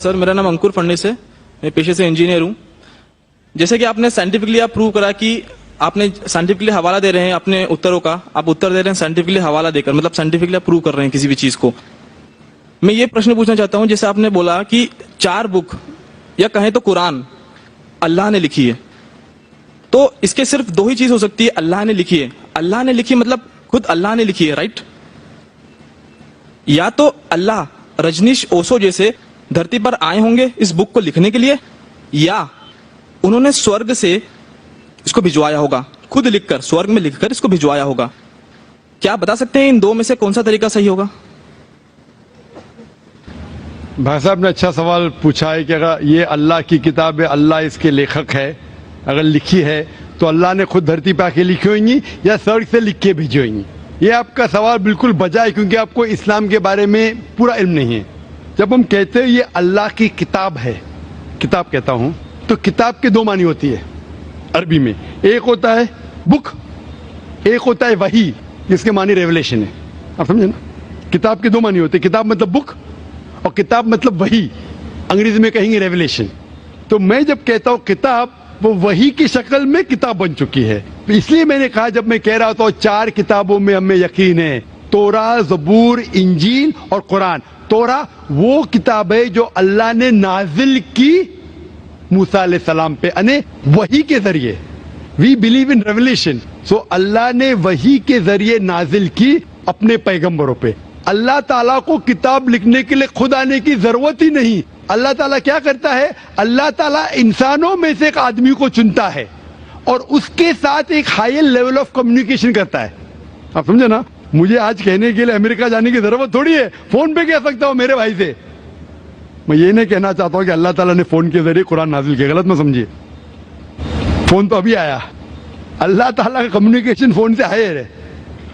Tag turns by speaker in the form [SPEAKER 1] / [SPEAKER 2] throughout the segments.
[SPEAKER 1] Sir, मेरा नाम अंकुर फडणवीस है, मैं पेशे से इंजीनियर हूँ। जैसे कि आपने साइंटिफिकली आप प्रूव करा कि आपने साइंटिफिकली हवाला दे रहे हैं अपने उत्तरों का, आप उत्तर दे रहे हैं साइंटिफिकली हवाला देकर, मतलब साइंटिफिकली आप प्रूव कर रहे हैं किसी भी चीज को। मैं ये प्रश्न पूछना चाहता हूँ, जैसे आपने बोला कि 4 बुक या कहें तो कुरान अल्लाह ने लिखी है, तो इसके सिर्फ 2 ही चीज हो सकती है, अल्लाह ने लिखी है। अल्लाह ने लिखी मतलब खुद अल्लाह ने लिखी है, राइट? या तो अल्लाह रजनीश ओशो जैसे धरती पर आए होंगे इस बुक को लिखने के लिए, या उन्होंने स्वर्ग से इसको भिजवाया होगा, खुद लिखकर स्वर्ग में लिखकर इसको भिजवाया होगा। क्या आप बता सकते हैं इन 2 में से कौन सा तरीका सही होगा?
[SPEAKER 2] भाई साहब ने अच्छा सवाल पूछा है कि अगर ये अल्लाह की किताब है, अल्लाह इसके लेखक है, अगर लिखी है तो अल्लाह ने खुद धरती पे आके लिखी होंगी या स्वर्ग से लिख के भेजी होंगी। ये आपका सवाल बिल्कुल बजा है, क्योंकि आपको इस्लाम के बारे में पूरा इल्म नहीं है। जब हम कहते हैं ये अल्लाह की किताब है, किताब कहता हूं, तो किताब के 2 मानी होती है अरबी में। एक होता है बुक, एक होता है वही, जिसके मानी रेवलेशन है। आप समझे ना? किताब के 2 मानी होते हैं, किताब मतलब बुक और किताब मतलब वही, अंग्रेजी में कहेंगे रेवलेशन। तो मैं जब कहता हूं किताब, वो वही की शक्ल में किताब बन चुकी है। तो इसलिए मैंने कहा, जब मैं कह रहा था 4 किताबों में हमें यकीन है, तोरा, ज़बूर, इंजील और कुरान। तोरा वो किताब है जो अल्लाह ने नाजिल की मूसा अलैहि सलाम पे, यानी वही के जरिए। We believe in revelation. So अल्लाह ने वही के जरिए नाजिल की अपने पैगंबरों पे। अल्लाह ताला को किताब लिखने के लिए खुद आने की जरूरत ही नहीं। अल्लाह ताला क्या करता है? अल्लाह ताला इंसानों में से एक आदमी को चुनता है और उसके साथ एक हायर लेवल ऑफ कम्युनिकेशन करता है। आप समझे ना? मुझे आज कहने के लिए अमेरिका जाने की जरूरत थोड़ी है, फोन पे कह सकता हूं मेरे भाई से। मैं ये नहीं कहना चाहता हूं कि अल्लाह ताला ने फोन के जरिए कुरान नाजिल किया, गलत मत समझिए। फोन तो अभी आया, अल्लाह ताला का कम्युनिकेशन फोन से हायर है।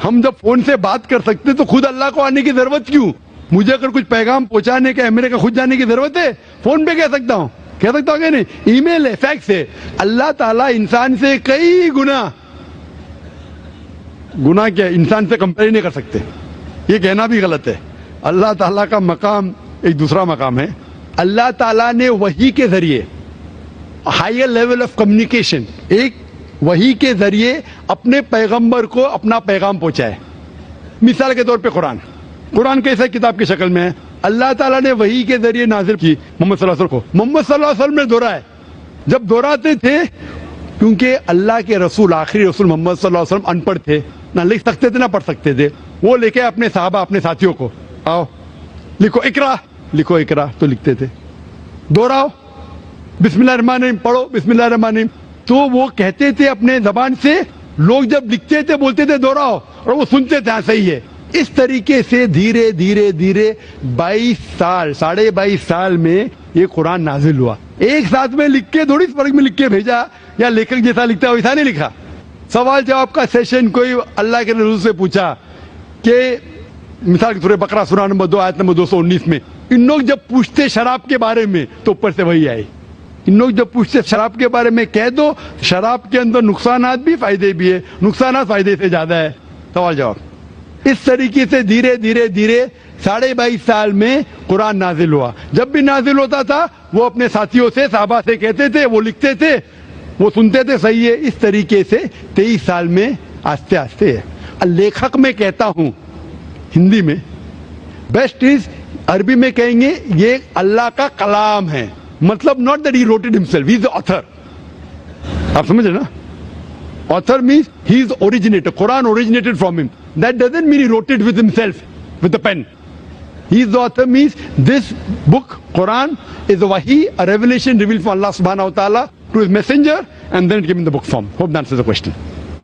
[SPEAKER 2] हम जब फोन से बात कर सकते तो खुद अल्लाह को आने की जरूरत क्यों? मुझे अगर कुछ पैगाम पहुंचाने के अमेरिका खुद जाने की जरूरत है? फोन पे कह सकता हूं क्या नहीं? ईमेल है, फैक्स है। अल्लाह ताला इंसान से कई गुना क्या, इंसान से कंपेयर नहीं कर सकते, ये कहना भी गलत है। अल्लाह ताला का मकाम एक दूसरा मकाम है। अल्लाह ताला ने वही के जरिए हायर लेवल ऑफ कम्युनिकेशन, एक वही के जरिए अपने पैगंबर को अपना पैगाम पहुंचाए। मिसाल के तौर पे कुरान कैसे किताब की शक्ल में है? अल्लाह ताला ने वही के जरिए नाजिल की मोहम्मद सल्लल्लाहु अलैहि वसल्लम को। मोहम्मद सल्लल्लाहु अलैहि वसल्लम ने दोहराया, जब दोहराते थे, क्योंकि अल्लाह के रसूल, आखिरी रसूल मोहम्मद सल्लल्लाहु अलैहि वसल्लम अनपढ़ थे, ना लिख सकते थे ना पढ़ सकते थे। वो लेके अपने साहबा, अपने साथियों को, आओ लिखो इकरा, तो लिखते थे। दोहराओ, बिस्मिल्लाह रहमान रहीम पढ़ो, बिस्मिल्लाह रहमान रहीम, तो वो कहते थे अपने जबान से। लोग जब लिखते थे बोलते थे दोहराओ, और वो सुनते थे, हाँ सही है। इस तरीके से धीरे धीरे 22 साल, 22.5 साल में ये कुरान नाजिल हुआ। एक साथ में लिख के थोड़ी स्वर्ग में लिख के भेजा, या लेखक जैसा लिखता है वैसा नहीं लिखा। सवाल जवाब का सेशन कोई अल्लाह के रसूल से पूछा कि मिसाल के सूरह बकरा सूरा नंबर 2 आयत नंबर 219 में, इन लोग जब पूछते शराब के बारे में तो ऊपर से वही आई। इन लोग जब पूछते शराब के बारे में, कह दो शराब के अंदर नुकसानात भी फायदे भी है, नुकसानात फायदे से ज्यादा है। सवाल जवाब इस तरीके से धीरे धीरे 22.5 साल में कुरान नाजिल हुआ। जब भी नाजिल होता था वो अपने साथियों से, साहबा से कहते थे, वो लिखते थे, वो सुनते थे, सही है। इस तरीके से 23 साल में आस्ते आस्ते है। लेखक में कहता हूं हिंदी में, बेस्ट इज, अरबी में कहेंगे ये अल्लाह का कलाम है, मतलब not that he wrote it himself, he is the author. आप समझे ना? Author means he is originator, Quran originated from him. That doesn't mean he wrote it with himself with the pen. He is the author, means this book, Quran, is a wahi, a revelation revealed from Allah subhanahu wa ta'ala to his messenger, and then it came in the book form. Hope that answers the question.